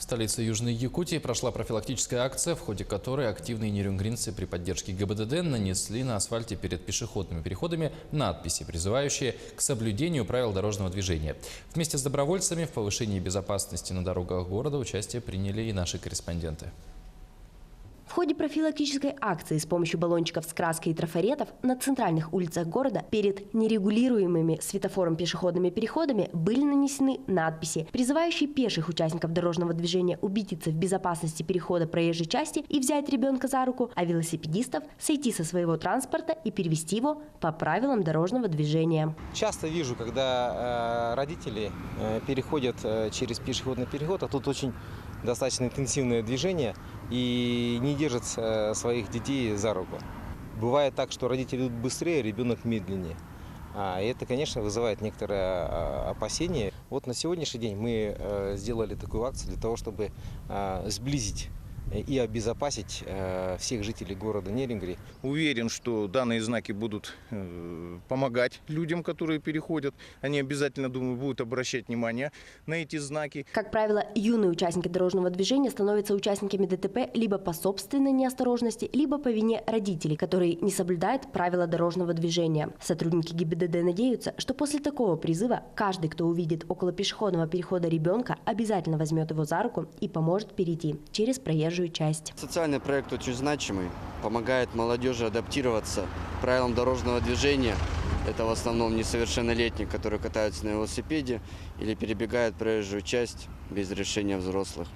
столице Южной Якутии прошла профилактическая акция, в ходе которой активные нерюнгринцы при поддержке ГИБДД нанесли на асфальте перед пешеходными переходами надписи, призывающие к соблюдению правил дорожного движения. Вместе с добровольцами в повышении безопасности на дорогах города участие приняли и наши корреспонденты. В ходе профилактической акции с помощью баллончиков с краской и трафаретов на центральных улицах города перед нерегулируемыми светофором пешеходными переходами были нанесены надписи, призывающие пеших участников дорожного движения убедиться в безопасности перехода проезжей части и взять ребенка за руку, а велосипедистов сойти со своего транспорта и перевести его по правилам дорожного движения. Часто вижу, когда родители переходят через пешеходный переход, а тут очень достаточно интенсивное движение, и не держат своих детей за руку. Бывает так, что родители идут быстрее, ребенок медленнее. И это, конечно, вызывает некоторое опасение. Вот на сегодняшний день мы сделали такую акцию для того, чтобы сблизить и обезопасить всех жителей города Нерюнгри. Уверен, что данные знаки будут помогать людям, которые переходят. Они обязательно, думаю, будут обращать внимание на эти знаки. Как правило, юные участники дорожного движения становятся участниками ДТП либо по собственной неосторожности, либо по вине родителей, которые не соблюдают правила дорожного движения. Сотрудники ГИБДД надеются, что после такого призыва каждый, кто увидит около пешеходного перехода ребенка, обязательно возьмет его за руку и поможет перейти через проезжую часть. Социальный проект очень значимый, помогает молодежи адаптироваться к правилам дорожного движения. Это в основном несовершеннолетние, которые катаются на велосипеде или перебегают проезжую часть без решения взрослых.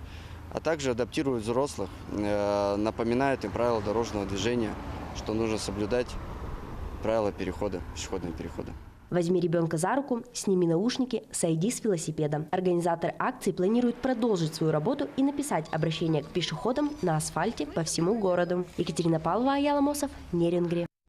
А также адаптируют взрослых, напоминают им правила дорожного движения, что нужно соблюдать правила перехода, пешеходного перехода. Возьми ребенка за руку, сними наушники, сойди с велосипеда. Организаторы акции планируют продолжить свою работу и написать обращение к пешеходам на асфальте по всему городу. Екатерина Павлова, Аял Амосов, Нерюнгри.